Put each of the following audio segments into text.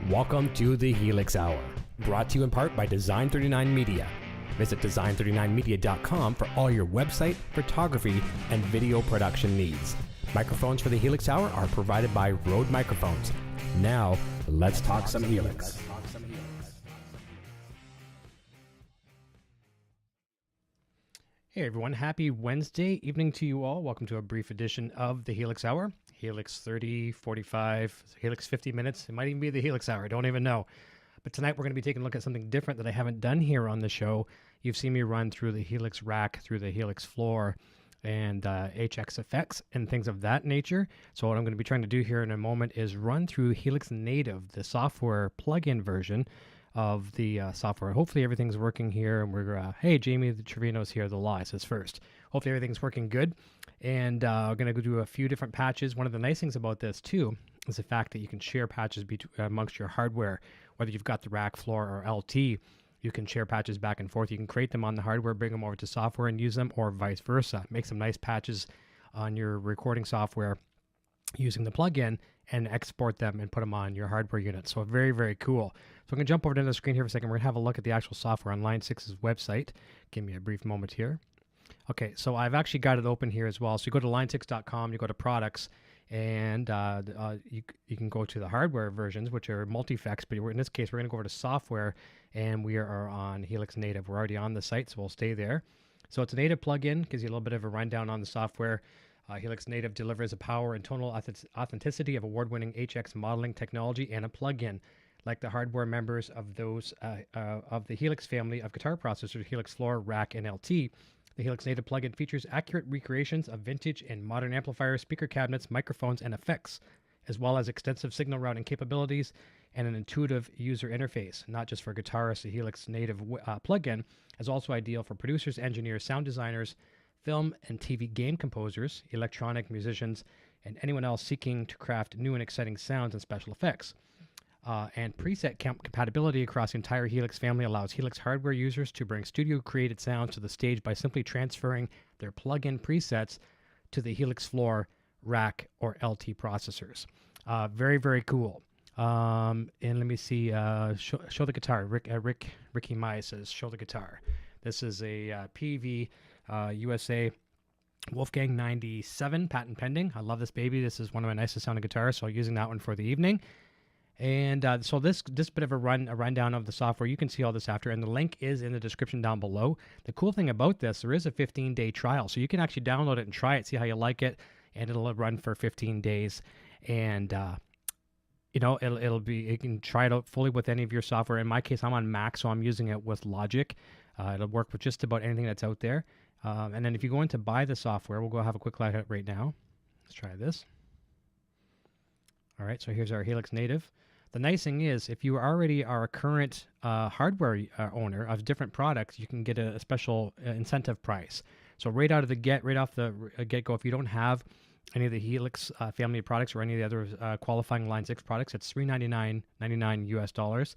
Welcome to the Helix Hour, brought to you in part by Design39 Media. Visit design39media.com for all your website, photography, and video production needs. Microphones for the Helix Hour are provided by Rode Microphones. Now, let's talk some Helix. Hey everyone, happy Wednesday evening to you all. Welcome to a brief edition of the Helix Hour. Helix 30, 45, Helix 50 minutes. It might even be the Helix Hour. I don't even know. But tonight we're going to be taking a look at something different that I haven't done here on the show. You've seen me run through the Helix rack, through the Helix floor, and HX effects and things of that nature. So what I'm going to be trying to do here in a moment is run through Helix Native, the software plugin version of the software. Hopefully everything's working here, and we're hey, Jamie the Trevino's here. The law says first. Hopefully everything's working good, and we're going to go do a few different patches. One of the nice things about this too is the fact that you can share patches amongst your hardware, whether you've got the rack, floor, or LT. You can share patches back and forth. You can create them on the hardware, bring them over to software and use them, or vice versa. Make some nice patches on your recording software using the plugin and export them and put them on your hardware unit. So very, very cool. So I'm going to jump over to the screen here for a second. We're going to have a look at the actual software on Line 6's website. Give me a brief moment here. Okay, so I've actually got it open here as well. So you go to line6.com, you go to products, and you can go to the hardware versions, which are multi-effects, but in this case, we're going to go over to software, and we are on Helix Native. We're already on the site, so we'll stay there. So it's a native plugin, gives you a little bit of a rundown on the software. Helix Native delivers a power and tonal authenticity of award-winning HX modeling technology and a plugin. Like the hardware members of those of the Helix family of guitar processors, Helix Floor, Rack, and LT, the Helix Native plugin features accurate recreations of vintage and modern amplifiers, speaker cabinets, microphones, and effects, as well as extensive signal routing capabilities and an intuitive user interface. Not just for guitarists, the Helix Native plugin is also ideal for producers, engineers, sound designers, film and TV game composers, electronic musicians, and anyone else seeking to craft new and exciting sounds and special effects. And preset compatibility across the entire Helix family allows Helix hardware users to bring studio-created sounds to the stage by simply transferring their plug-in presets to the Helix Floor, Rack, or LT processors. Very, very cool. And let me see. Show the guitar. Ricky Mai says, show the guitar. This is a PV USA Wolfgang 97 patent pending. I love this baby. This is one of my nicest sounding guitars, so I'm using that one for the evening. And so this bit of a rundown of the software, you can see all this after, and the link is in the description down below. The cool thing about this, there is a 15-day trial, so you can actually download it and try it, see how you like it, and it'll run for 15 days. And you know, you can try it out fully with any of your software. In my case, I'm on Mac, so I'm using it with Logic. It'll work with just about anything that's out there. And then if you go in to buy the software, we'll go have a quick look at it right now. Let's try this. All right, so here's our Helix Native. The nice thing is, if you already are a current hardware owner of different products, you can get a special incentive price. So right off the get-go, if you don't have any of the Helix family of products or any of the other qualifying Line 6 products, it's $399.99 US.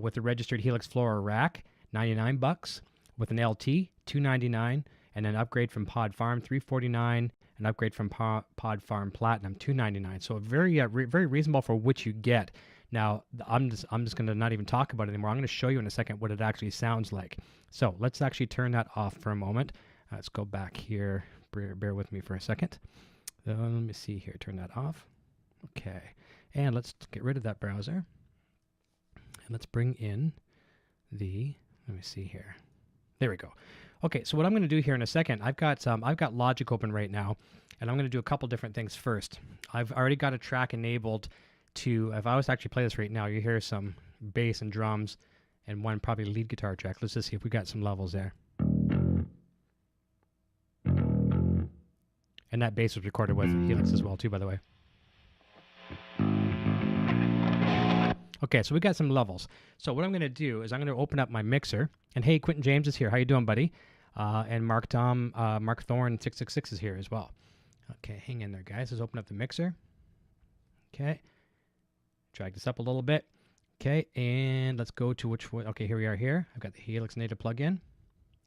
With the registered Helix Floor or Rack, $99. With an LT, $299, and an upgrade from Pod Farm, $349. An upgrade from Pod Farm Platinum, $299. So very very reasonable for what you get. Now I'm just going to not even talk about it anymore. I'm going to show you in a second what it actually sounds like. So let's actually turn that off for a moment. Let's go back here. Bear with me for a second. Let me see here. Turn that off. Okay, and let's get rid of that browser. And let's bring in the. Let me see here. There we go. Okay, so what I'm going to do here in a second, I've got Logic open right now, and I'm going to do a couple different things first. I've already got a track enabled to, if I was to actually play this right now, you hear some bass and drums and one probably lead guitar track. Let's just see if we got some levels there. And that bass was recorded with Helix as well too, by the way. Okay, so we got some levels. So what I'm going to do is I'm going to open up my mixer. And hey, Quentin James is here. How you doing, buddy? And Mark Thorne 666 is here as well. Okay, hang in there, guys. Let's open up the mixer. Okay. Drag this up a little bit. Okay, and let's go to which one. Okay, here we are here. I've got the Helix Native plugin.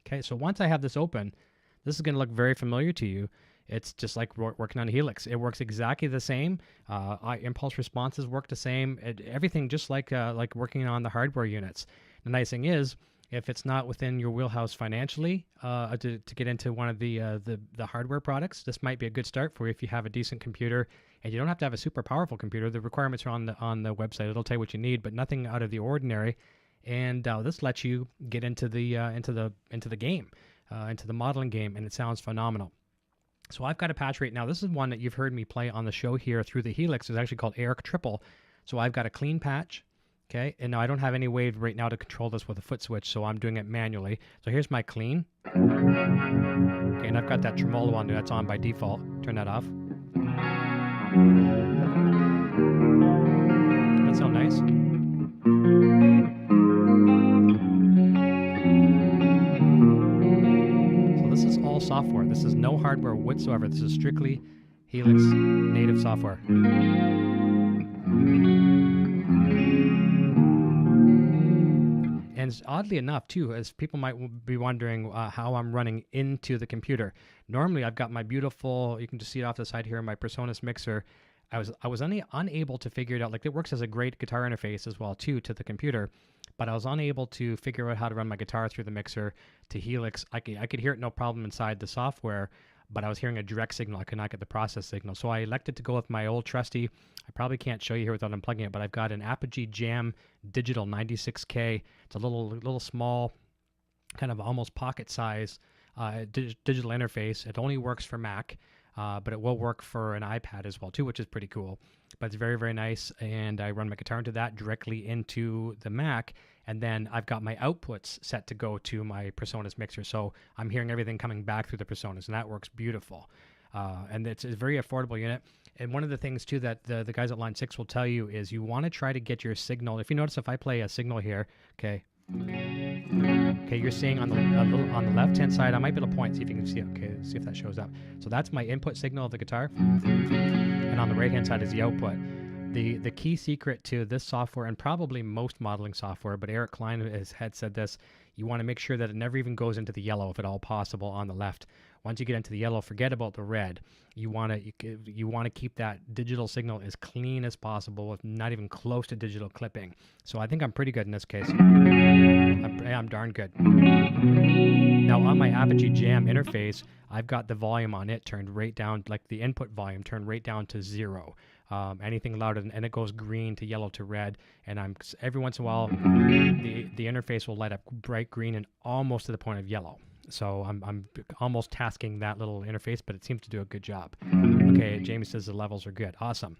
Okay, so once I have this open, this is going to look very familiar to you. It's just like working on a Helix. It works exactly the same. Impulse responses work the same. Everything just like working on the hardware units. The nice thing is, if it's not within your wheelhouse financially to get into one of the hardware products, this might be a good start for you if you have a decent computer. And you don't have to have a super powerful computer. The requirements are on the website. It'll tell you what you need, but nothing out of the ordinary. And this lets you get into the game, into the modeling game, and it sounds phenomenal. So I've got a patch right now. This is one that you've heard me play on the show here through the Helix. It's actually called Eric Triple. So I've got a clean patch, okay? And now I don't have any way right now to control this with a foot switch, so I'm doing it manually. So here's my clean. Okay, and I've got that tremolo on there. That's on by default. Turn that off. That sounds nice. This is all software. This is no hardware whatsoever. This is strictly Helix native software. And oddly enough, too, as people might be wondering how I'm running into the computer. Normally, I've got my beautiful, you can just see it off the side here, my PreSonus mixer. I was unable to figure it out. Like, it works as a great guitar interface as well, too, to the computer. But I was unable to figure out how to run my guitar through the mixer to Helix. I could hear it no problem inside the software, but I was hearing a direct signal. I could not get the process signal. So I elected to go with my old trusty, I probably can't show you here without unplugging it, but I've got an Apogee Jam Digital 96K. It's a little small, kind of almost pocket size digital interface. It only works for Mac. But it will work for an iPad as well, too, which is pretty cool. But it's very, very nice, and I run my guitar into that directly into the Mac, and then I've got my outputs set to go to my PreSonus mixer, so I'm hearing everything coming back through the PreSonus, and that works beautiful. And it's a very affordable unit. And one of the things, too, that the guys at Line 6 will tell you is you want to try to get your signal. If you notice, if I play a signal here, okay, you're seeing on the left-hand side, I might be able to point, see if you can see it. Okay, see if that shows up. So that's my input signal of the guitar, and on the right-hand side is the output. The key secret to this software, and probably most modeling software, but Eric Klein had said this, you want to make sure that it never even goes into the yellow, if at all possible, on the left. Once you get into the yellow, forget about the red. You want to keep that digital signal as clean as possible, with not even close to digital clipping. So I think I'm pretty good in this case. I'm darn good. Now on my Apogee Jam interface, I've got the volume on it turned right down, like the input volume turned right down to 0. Anything louder and it goes green to yellow to red, and every once in a while the interface will light up bright green and almost to the point of yellow. So I'm almost tasking that little interface, but it seems to do a good job. Okay, Jamie says the levels are good. Awesome.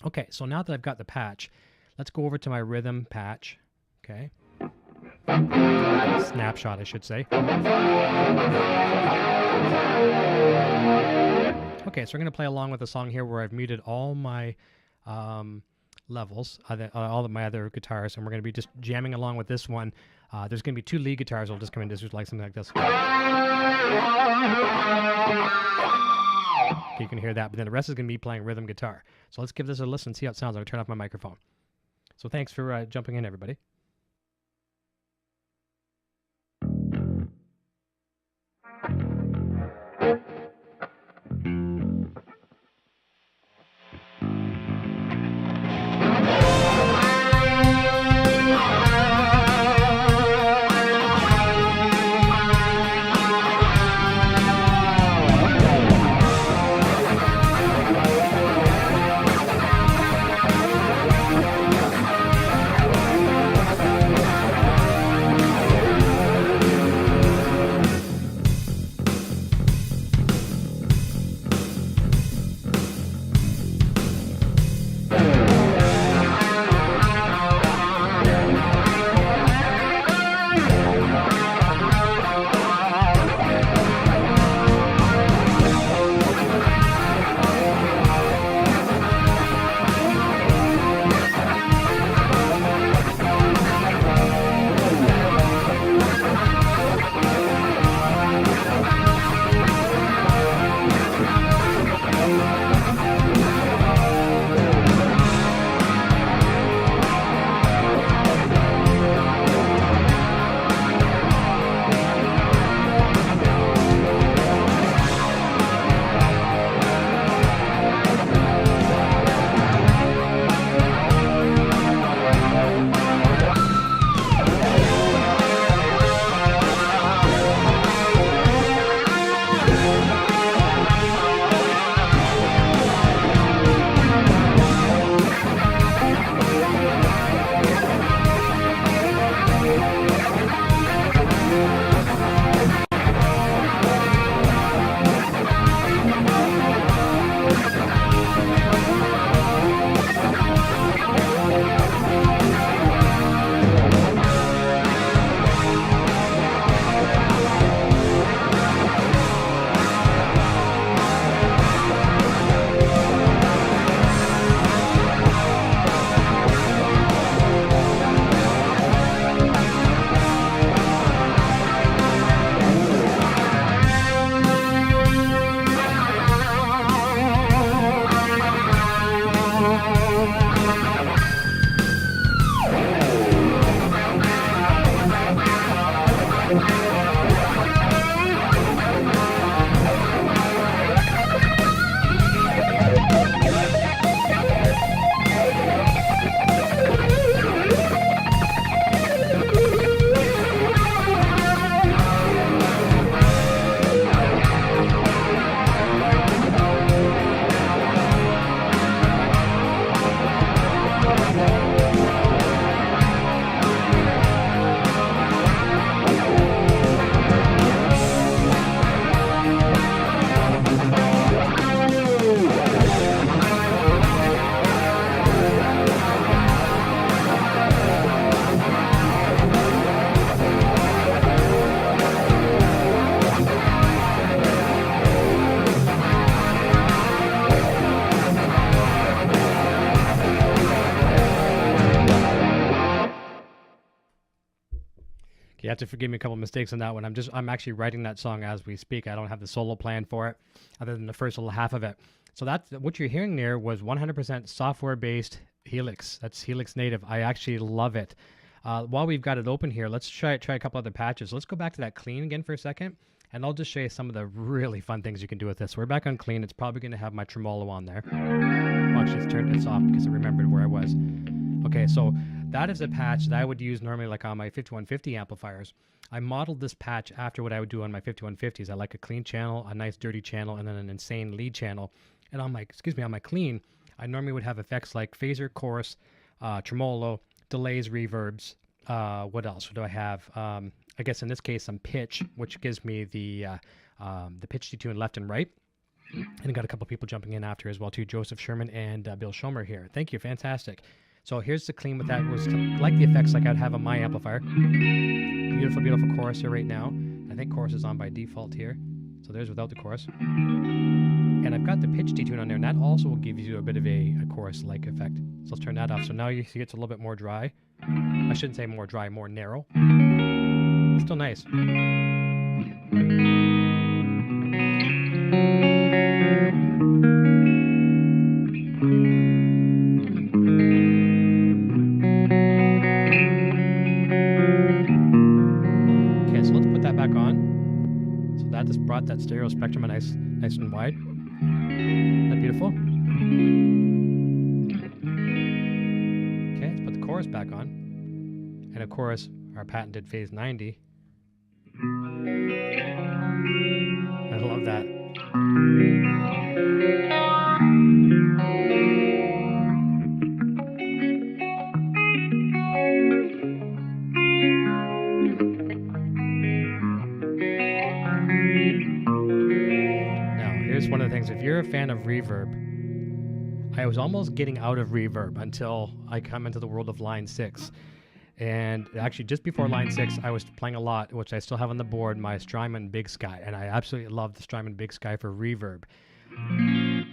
Okay, so now that I've got the patch, let's go over to my rhythm patch. Okay. Snapshot, I should say. Okay, so we're going to play along with a song here where I've muted all my levels, all of my other guitars, and we're going to be just jamming along with this one. There's going to be 2 lead guitars. I'll just come in just like something like this. Okay, you can hear that, but then the rest is going to be playing rhythm guitar. So let's give this a listen, see how it sounds. I'm going to turn off my microphone. So thanks for jumping in, everybody. You have to forgive me a couple of mistakes on that one. I'm actually writing that song as we speak. I don't have the solo plan for it, other than the first little half of it. So that's what you're hearing there was 100% software-based Helix. That's Helix Native. I actually love it. While we've got it open here, let's try a couple other patches. Let's go back to that clean again for a second, and I'll just show you some of the really fun things you can do with this. We're back on clean. It's probably going to have my tremolo on there. Well, actually, let's turn this off because it remembered where I was. Okay, so that is a patch that I would use normally like on my 5150 amplifiers. I modeled this patch after what I would do on my 5150s. I like a clean channel, a nice dirty channel, and then an insane lead channel. And on my clean, I normally would have effects like phaser, chorus, tremolo, delays, reverbs. What else do I have? I guess in this case, some pitch, which gives me the pitch detune left and right. And I got a couple people jumping in after as well too. Joseph Sherman and Bill Schomer here. Thank you, fantastic. So here's the clean with that. It was like the effects like I'd have on my amplifier. Beautiful, beautiful chorus here right now. I think chorus is on by default here. So there's without the chorus. And I've got the pitch detune on there, and that also will give you a bit of a chorus-like effect. So let's turn that off. So now you see it's a little bit more dry. I shouldn't say more dry, more narrow. Still nice. Just brought that stereo spectrum a nice and wide. Isn't that beautiful? Okay, let's put the chorus back on. And of course, our patented phase 90. I love that. One of the things, if you're a fan of reverb, I was almost getting out of reverb until I come into the world of line 6. And actually just before line 6, I was playing a lot, which I still have on the board, my Strymon Big Sky, and I absolutely love the Strymon Big Sky for reverb.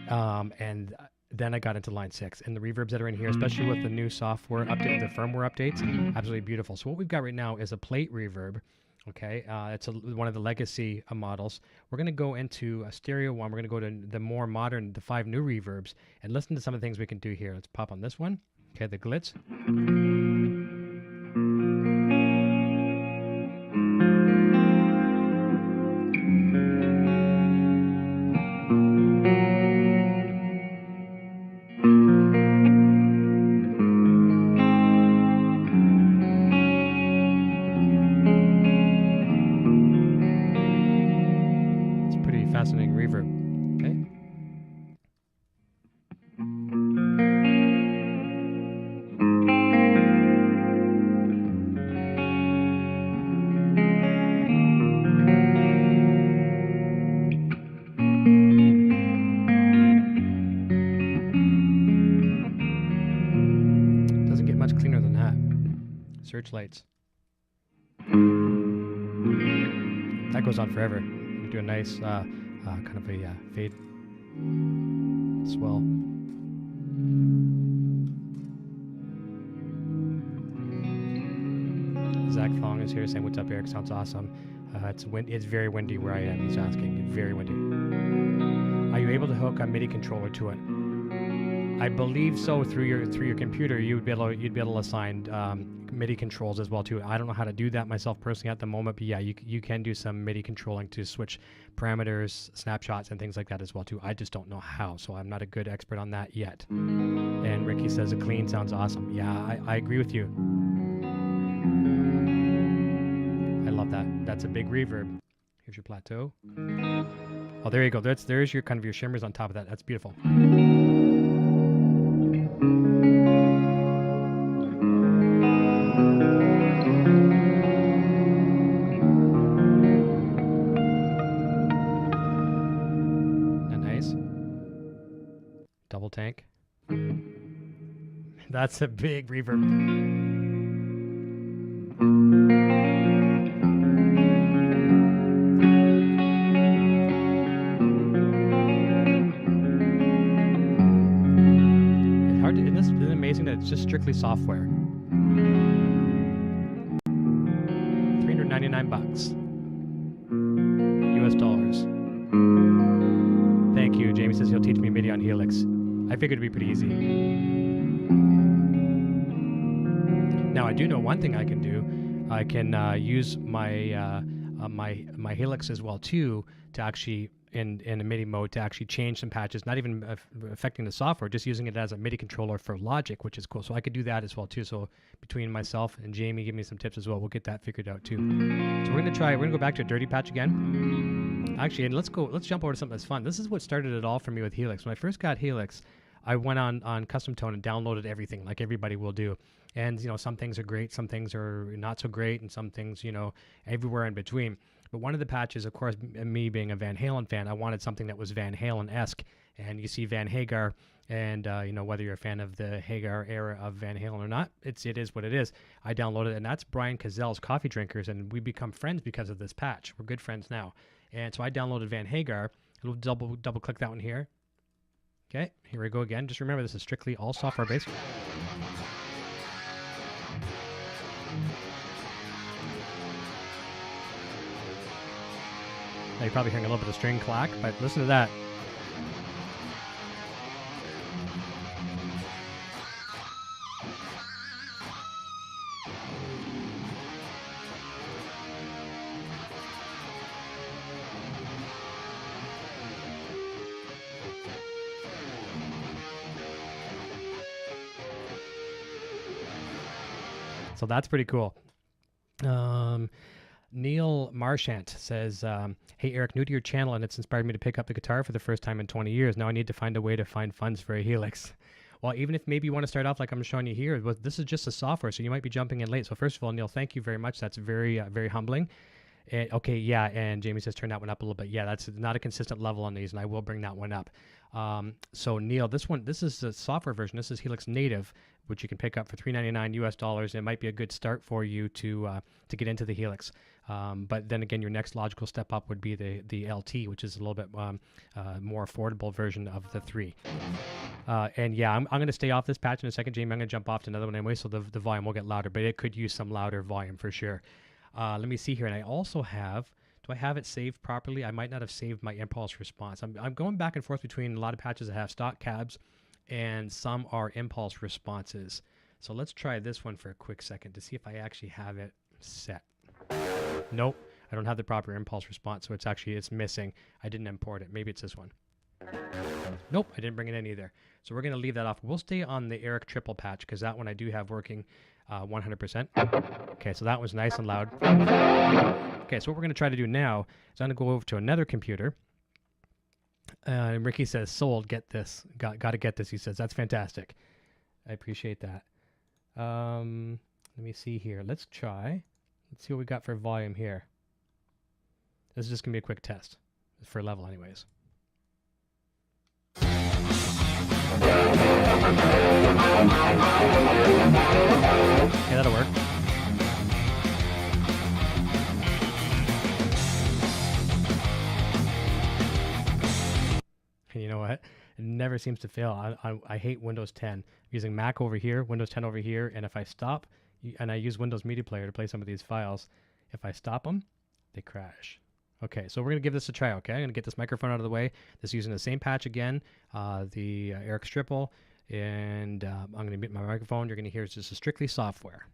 And then I got into line 6, and the reverbs that are in here, especially with the new software update, the firmware updates, absolutely beautiful. So what we've got right now is a plate reverb. Okay, it's one of the legacy models. We're going to go into a stereo one. We're going to go to the more modern, the 5 new reverbs, and listen to some of the things we can do here. Let's pop on this one. Okay, the Glitz. Fascinating reverb. Okay. Doesn't get much cleaner than that. Searchlights. That goes on forever. You do a nice kind of a fade swell. Zach Thong is here saying, "What's up, Eric? Sounds awesome." It's very windy where I am. He's asking. It's very windy. Are you able to hook a MIDI controller to it? I believe so. Through your computer, you'd be able to assign MIDI controls as well too. I don't know how to do that myself personally at the moment, but yeah, you can do some MIDI controlling to switch parameters, snapshots, and things like that as well too. I just don't know how, so I'm not a good expert on that yet. And Ricky says a clean sounds awesome. Yeah, I agree with you. I love that. That's a big reverb. Here's your plateau. Oh, there you go. There's your kind of your shimmers on top of that. That's beautiful. Double tank. That's a big reverb. It's hard to, isn't it amazing that it's just strictly software? $399 teach me MIDI on Helix. I figured it'd be pretty easy. Now I do know one thing I can do. I can use my my Helix as well too, to actually in a MIDI mode to actually change some patches, not even affecting the software, just using it as a MIDI controller for Logic, which is cool. So I could do that as well too. So between myself and Jamie, give me some tips as well. We'll get that figured out too. So we're gonna go back to a dirty patch again. Actually, and let's jump over to something that's fun. This is what started it all for me with Helix. When I first got Helix, I went on Custom Tone and downloaded everything, like everybody will do. And some things are great, some things are not so great, and some things everywhere in between. But one of the patches, of course, me being a Van Halen fan, I wanted something that was Van Halen-esque. And you see Van Hagar, and whether you're a fan of the Hagar era of Van Halen or not, it is what it is. I downloaded it, and that's Brian Cazell's Coffee Drinkers, and we become friends because of this patch. We're good friends now. And so I downloaded Van Hagar. We'll double click that one here. Okay, here we go again. Just remember, this is strictly all software based. Now you're probably hearing a little bit of string clack, but listen to that. So that's pretty cool. Neil Marchant says, hey, Eric, new to your channel, and it's inspired me to pick up the guitar for the first time in 20 years. Now I need to find a way to find funds for a Helix. Well, even if maybe you want to start off like I'm showing you here, this is just a software, so you might be jumping in late. So first of all, Neil, thank you very much. That's very, very humbling. Okay, yeah, and Jamie says turn that one up a little bit. Yeah, that's not a consistent level on these, and I will bring that one up. So Neil, this is the software version. This is Helix Native, which you can pick up for $3.99 US. It might be a good start for you to get into the Helix. But then again, your next logical step up would be the LT, which is a little bit more affordable version of the 3. And yeah, I'm going to stay off this patch in a second, Jamie. I'm going to jump off to another one anyway, so the volume will get louder, but it could use some louder volume for sure. Let me see here, and I also have, do I have it saved properly? I might not have saved my impulse response. I'm going back and forth between a lot of patches that have stock cabs, and some are impulse responses. So let's try this one for a quick second to see if I actually have it set. Nope, I don't have the proper impulse response, so it's missing. I didn't import it. Maybe it's this one. Nope, I didn't bring it in either. So we're going to leave that off. We'll stay on the Eric triple patch, because that one I do have working 100%. Okay, so that was nice and loud. Okay, so what we're going to try to do now is I'm going to go over to another computer. And Ricky says, sold, get this. Got to get this, he says. That's fantastic. I appreciate that. Let me see here. Let's try. Let's see what we got for volume here. This is just going to be a quick test. For level anyways. Okay, that'll work. And you know what? It never seems to fail. I hate Windows 10. I'm using Mac over here, Windows 10 over here, and if I stop, and I use Windows Media Player to play some of these files, if I stop them, they crash. Okay, so we're going to give this a try, okay? I'm going to get this microphone out of the way. This is using the same patch again, the Eric Triple, and I'm going to mute my microphone. You're going to hear it's just strictly software.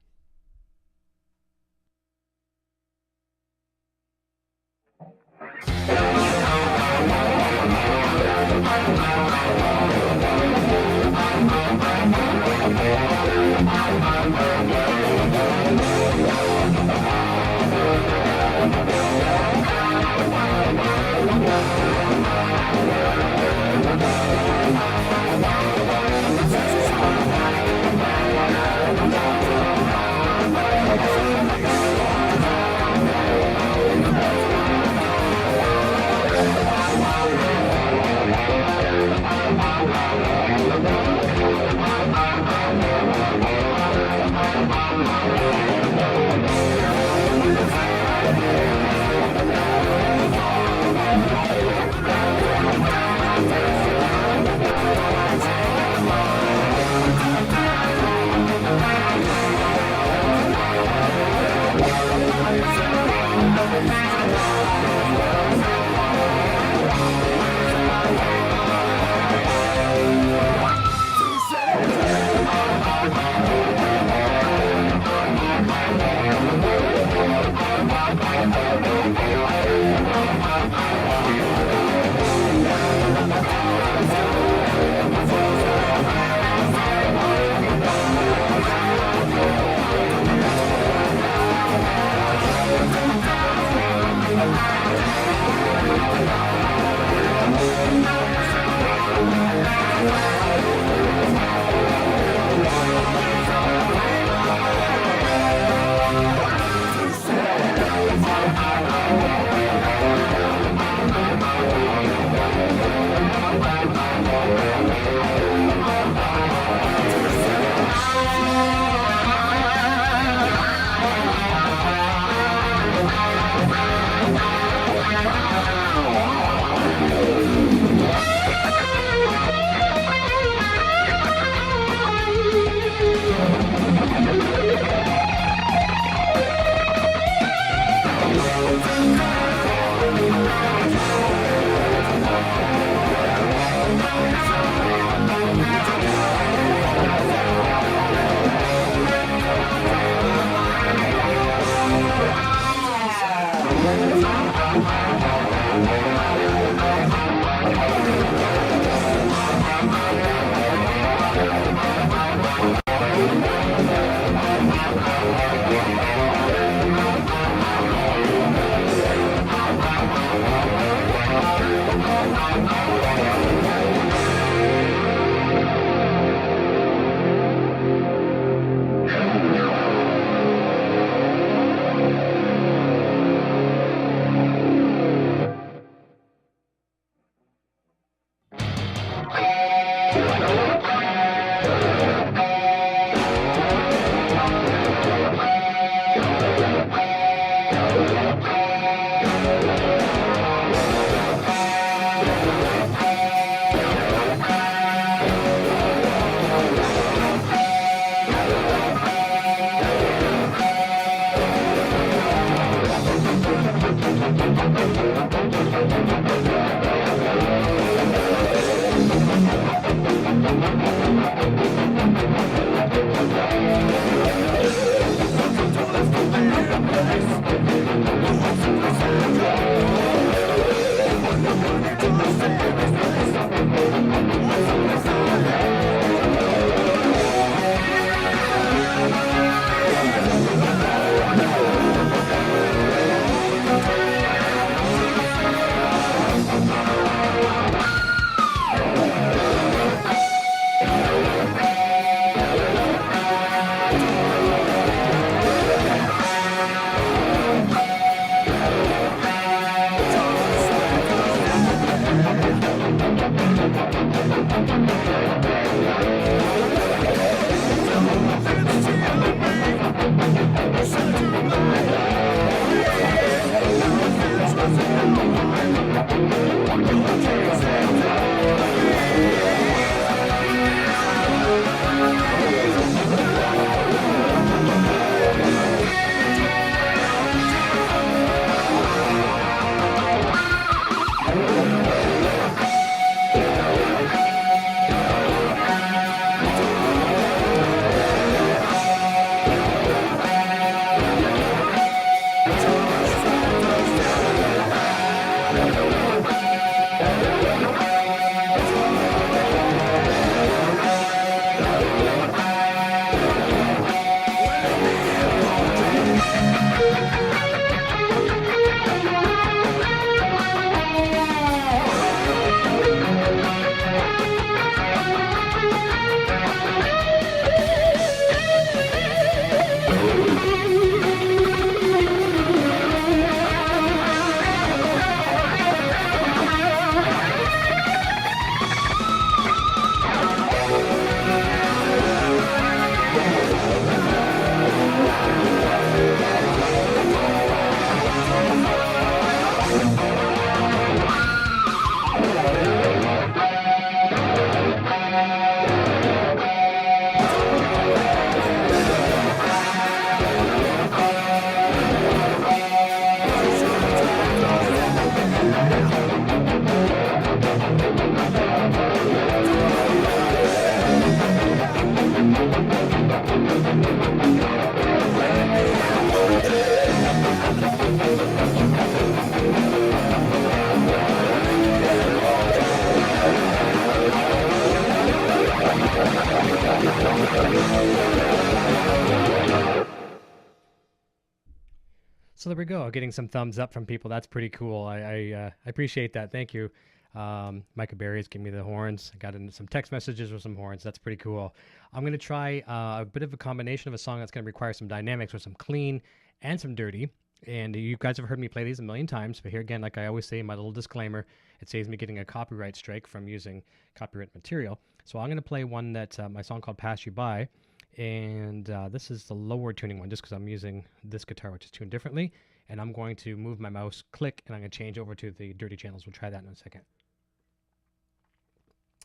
So there we go. Getting some thumbs up from people. That's pretty cool. I appreciate that. Thank you. Micah Berry's giving me the horns. I got in some text messages with some horns. That's pretty cool. I'm going to try a bit of a combination of a song that's going to require some dynamics with some clean and some dirty. And you guys have heard me play these a million times, but here again, like I always say in my little disclaimer, it saves me getting a copyright strike from using copyright material. So I'm going to play one that my song called Pass You By, and this is the lower tuning one just because I'm using this guitar, which is tuned differently, and I'm going to move my mouse click, and I'm going to change over to the dirty channels. We'll try that in a second.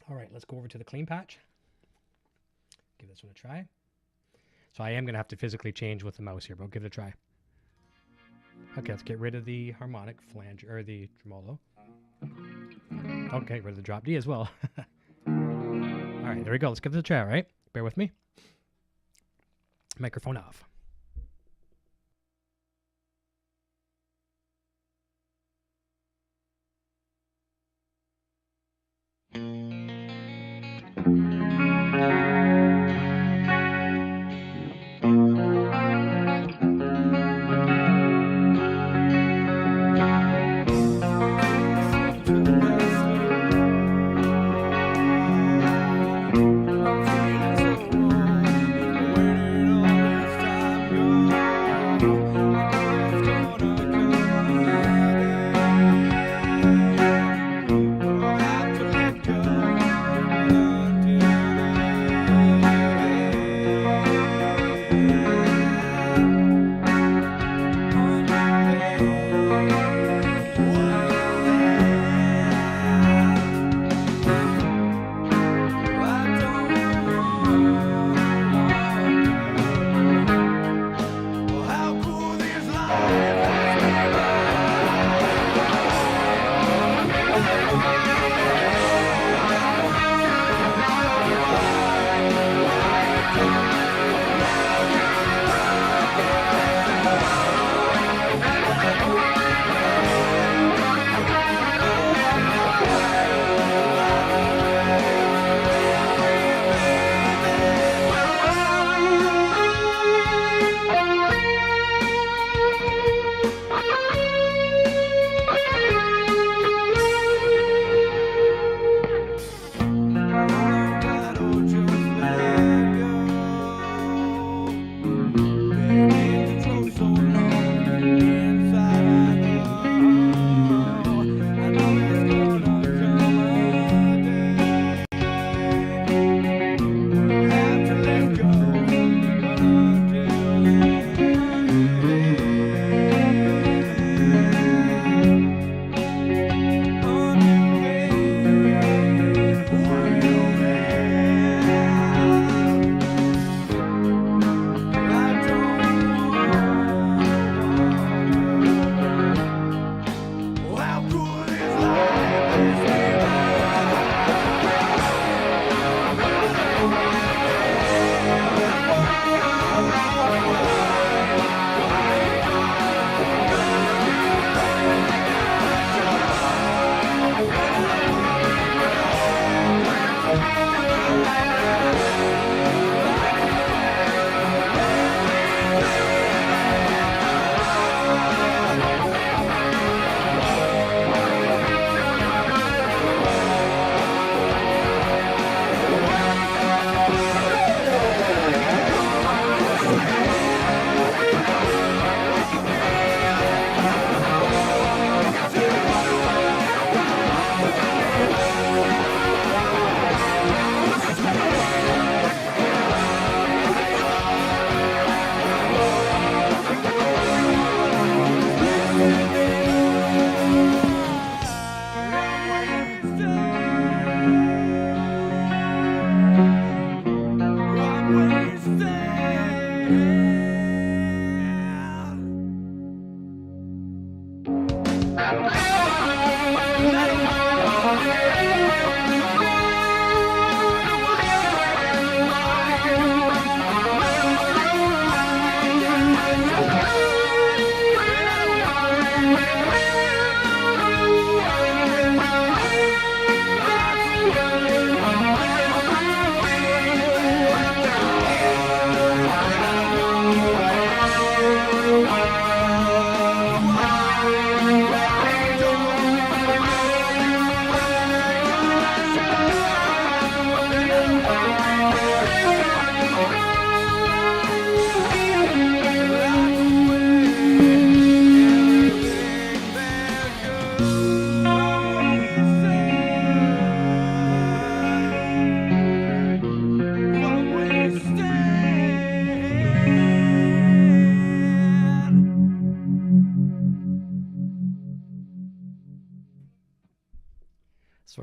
All right, let's go over to the clean patch. Give this one a try. So I am going to have to physically change with the mouse here, but I'll give it a try. Okay, let's get rid of the harmonic flange, or the tremolo. Okay, rid of the drop D as well. All right, there we go. Let's give it a try, all right? Bear with me. Microphone off.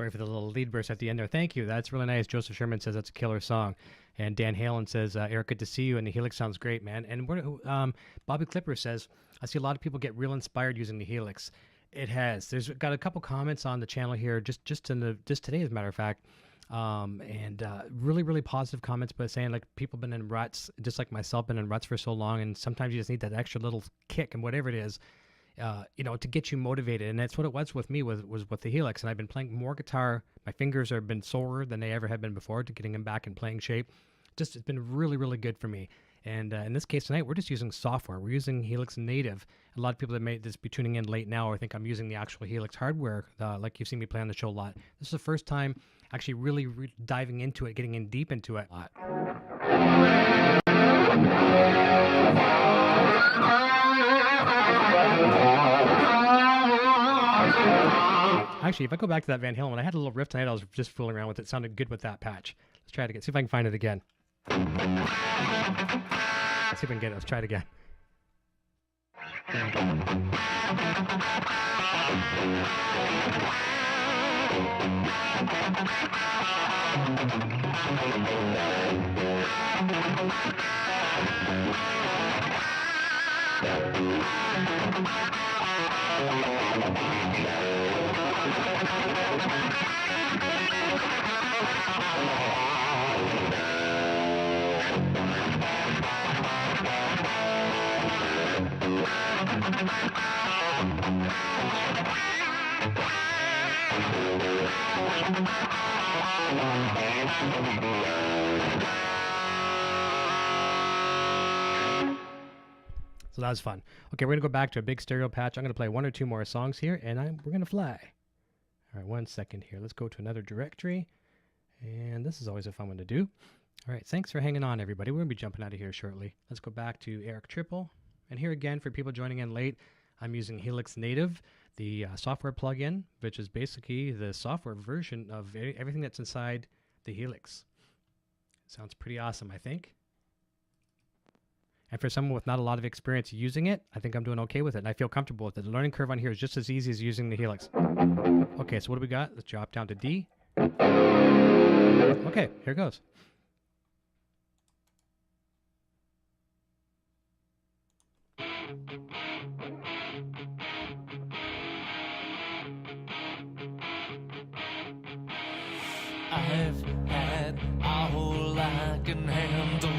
Sorry for the little lead burst at the end there. Thank you. That's really nice. Joseph Sherman says that's a killer song. And Dan Halen says, Eric, good to see you. And the Helix sounds great, man. And Bobby Clipper says, I see a lot of people get real inspired using the Helix. It has. There's got a couple comments on the channel here, just today, as a matter of fact. Really, really positive comments, but saying like people been in ruts, just like myself, been in ruts for so long. And sometimes you just need that extra little kick and whatever it is. To get you motivated. And that's what it was with me, was with the Helix. And I've been playing more guitar. My fingers have been sorer than they ever have been before, to getting them back in playing shape. It's been really, really good for me. And in this case tonight, we're just using software. We're using Helix Native. A lot of people that may just be tuning in late now, or think I'm using the actual Helix hardware, like you've seen me play on the show a lot. This is the first time actually really diving into it, getting in deep into it. Actually, if I go back to that Van Halen, when I had a little riff tonight, I was just fooling around with it. It sounded good with that patch. Let's try it again. See if I can find it again. Let's see if I can get it. Let's try it again. So that was fun. Okay, we're going to go back to a big stereo patch. I'm going to play one or two more songs here, and we're going to fly. All right, 1 second here. Let's go to another directory. And this is always a fun one to do. All right, thanks for hanging on, everybody. We're going to be jumping out of here shortly. Let's go back to Eric Triple. And here again, for people joining in late, I'm using Helix Native, the software plugin, which is basically the software version of everything that's inside the Helix. Sounds pretty awesome, I think. And for someone with not a lot of experience using it, I think I'm doing okay with it, and I feel comfortable with it. The learning curve on here is just as easy as using the Helix. Okay, so what do we got? Let's drop down to D. Okay, here goes. I've had all I can handle.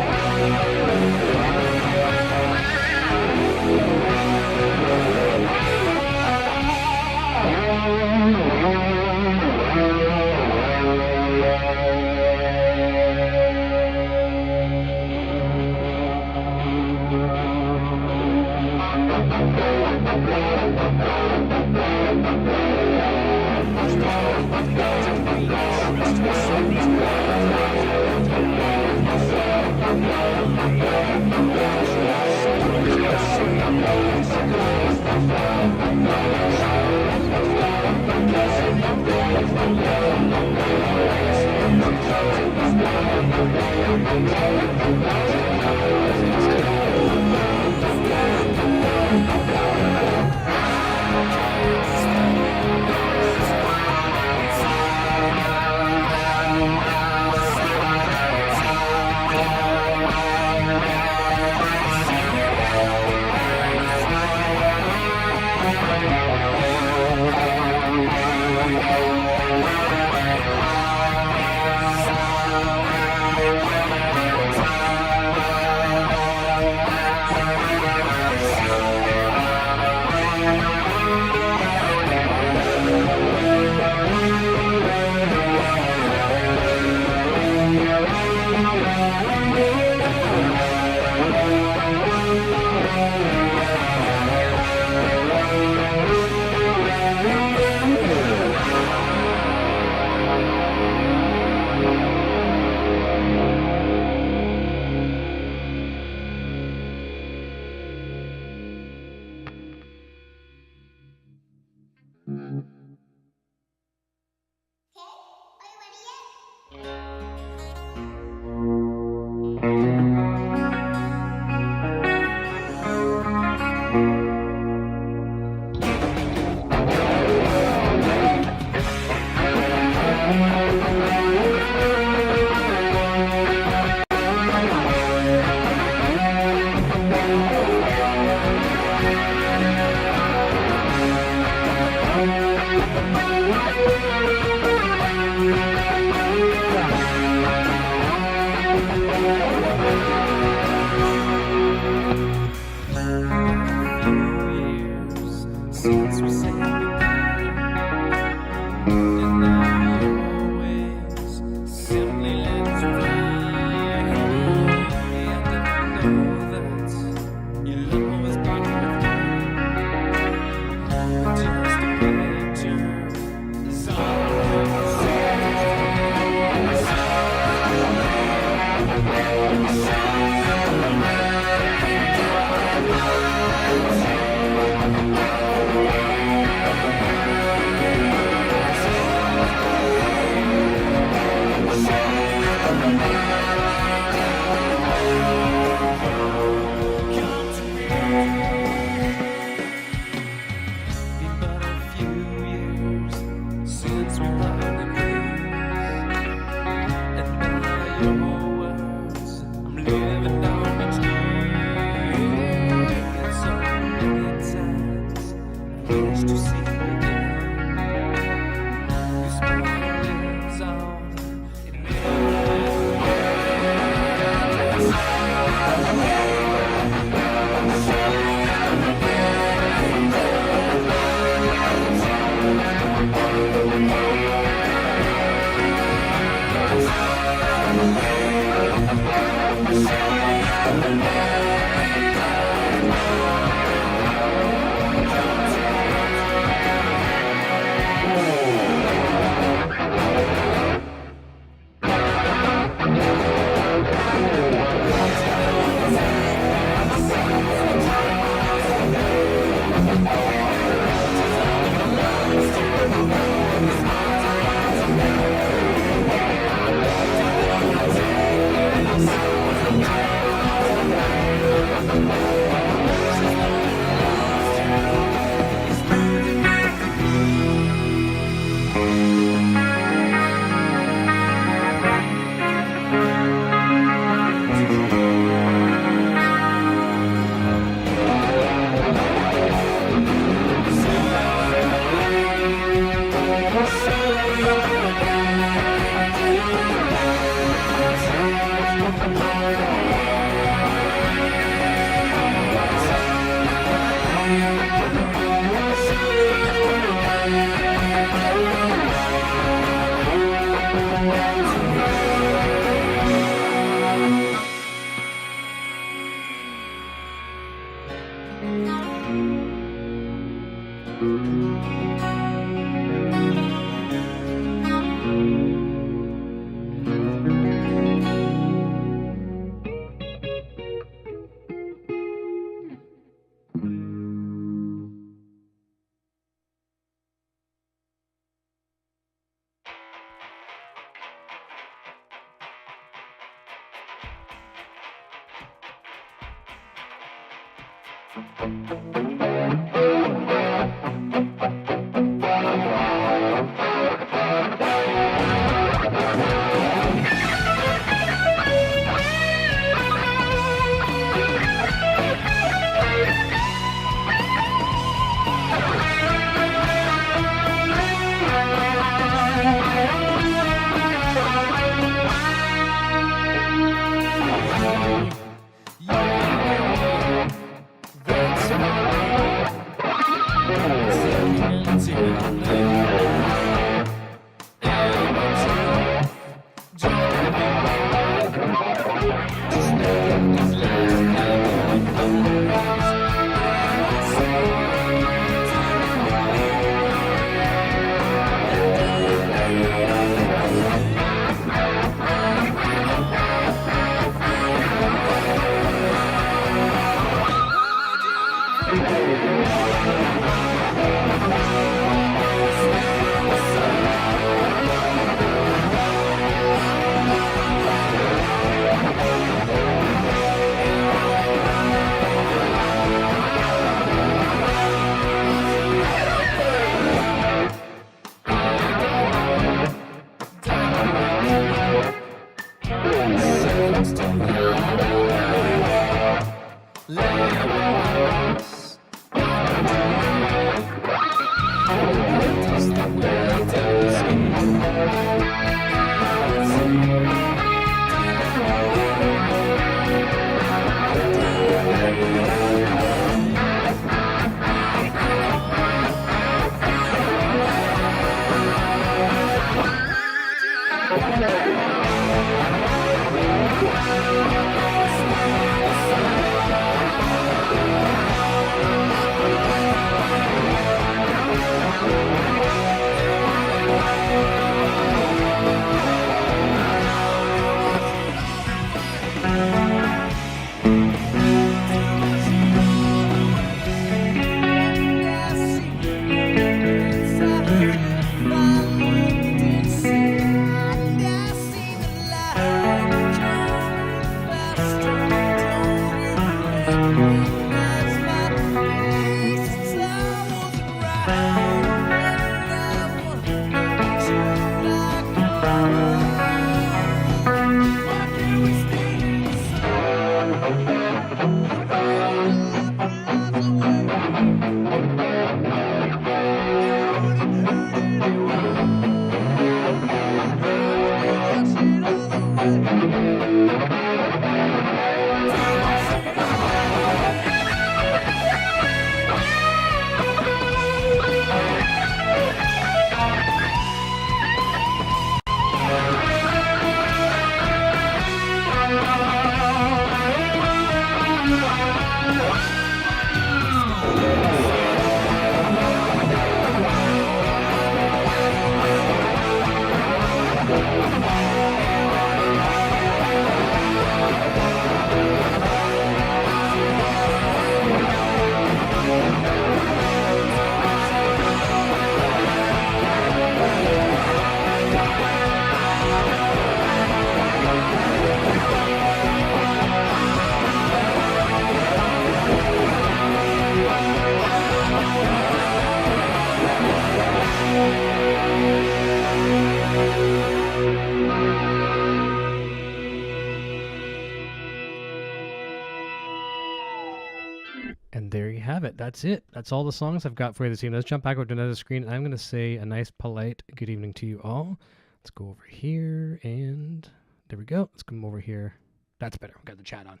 And there you have it. That's it. That's all the songs I've got for you this evening. Let's jump back over to another screen. I'm going to say a nice, polite good evening to you all. Let's go over here, and there we go. Let's come over here. That's better. We've got the chat on.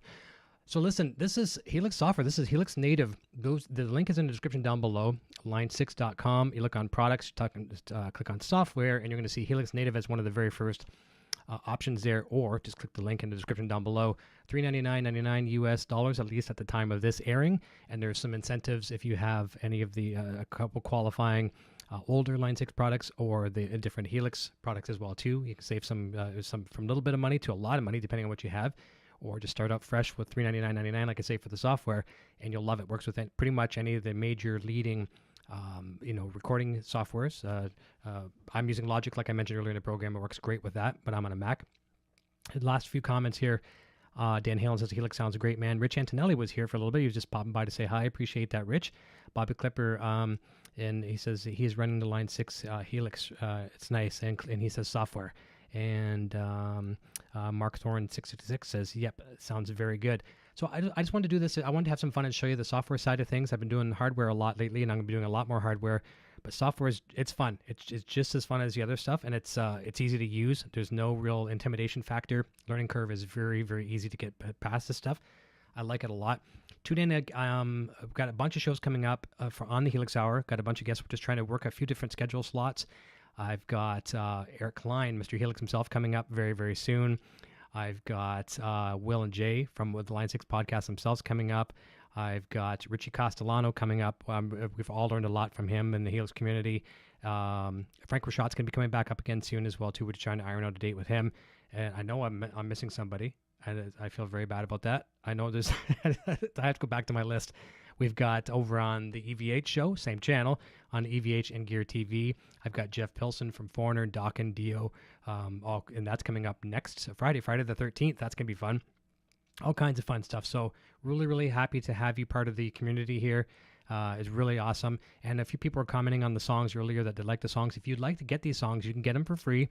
So listen, this is Helix software. This is Helix Native. The link is in the description down below, line6.com. You look on products, click on software, and you're going to see Helix Native as one of the very first options there, or just click the link in the description down below. $399.99 US dollars, at least at the time of this airing. And there's some incentives if you have any of the a couple qualifying older Line 6 products or the different Helix products as well too. You can save some from a little bit of money to a lot of money depending on what you have, or just start out fresh with $399.99, like I say, for the software, and you'll love it. Works with pretty much any of the major leading recording softwares. I'm using Logic, like I mentioned earlier in the program. It works great with that, but I'm on a Mac. The last few comments here. Dan Halen says Helix sounds great, man. Rich Antonelli was here for a little bit. He was just popping by to say hi. Appreciate that, Rich. Bobby Clipper, and he says he's running the Line 6 Helix. It's nice, and he says software. And Mark Thorne 666 says, yep, sounds very good. So I just wanted to do this. I wanted to have some fun and show you the software side of things. I've been doing hardware a lot lately, and I'm going to be doing a lot more hardware. But software it's fun. It's just as fun as the other stuff, and it's easy to use. There's no real intimidation factor. Learning curve is very, very easy to get past this stuff. I like it a lot. Tune in. I've got a bunch of shows coming up on the Helix Hour. Got a bunch of guests. We're just trying to work a few different schedule slots. I've got Eric Klein, Mr. Helix himself, coming up very, very soon. I've got Will and Jay from the Line 6 podcast themselves coming up. I've got Richie Castellano coming up. We've all learned a lot from him in the Helix community. Frank Rashad's going to be coming back up again soon as well, too. We're trying to iron out a date with him. And I know I'm missing somebody. I feel very bad about that. I know there's I have to go back to my list. We've got over on the EVH show, same channel, on EVH and Gear TV. I've got Jeff Pilson from Foreigner, Doc and Dio, and that's coming up next Friday the 13th. That's going to be fun. All kinds of fun stuff. So really, really happy to have you part of the community here. It's really awesome. And a few people were commenting on the songs earlier that they like the songs. If you'd like to get these songs, you can get them for free.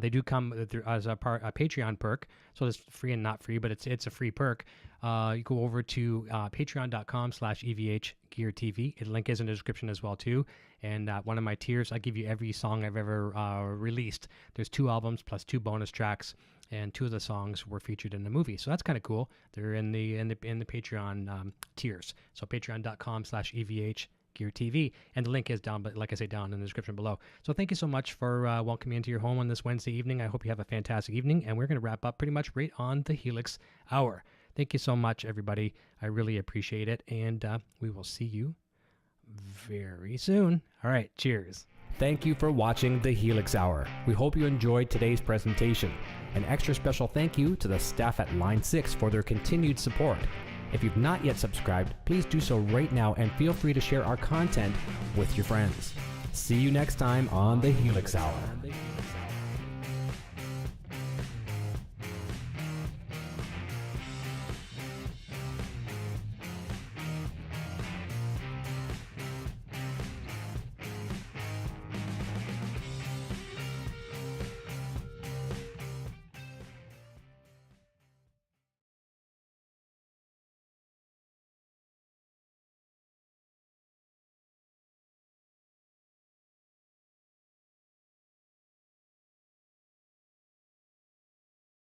They do come as a Patreon perk. So it's free and not free, but it's a free perk. You go over to patreon.com/EVH Gear TV. The link is in the description as well, too. And one of my tiers, I give you every song I've ever released. There's 2 albums plus 2 bonus tracks. And 2 of the songs were featured in the movie, so that's kind of cool. They're in the Patreon tiers. So patreon.com/EVH Gear TV, and the link is down, but like I say, down in the description below. So thank you so much for welcoming me into your home on this Wednesday evening. I hope you have a fantastic evening, and we're going to wrap up pretty much right on the Helix Hour. Thank you so much, everybody. I really appreciate it, and we will see you very soon. All right, cheers. Thank you for watching the Helix Hour. We hope you enjoyed today's presentation. An extra special thank you to the staff at Line 6 for their continued support. If you've not yet subscribed, please do so right now and feel free to share our content with your friends. See you next time on the Helix Hour.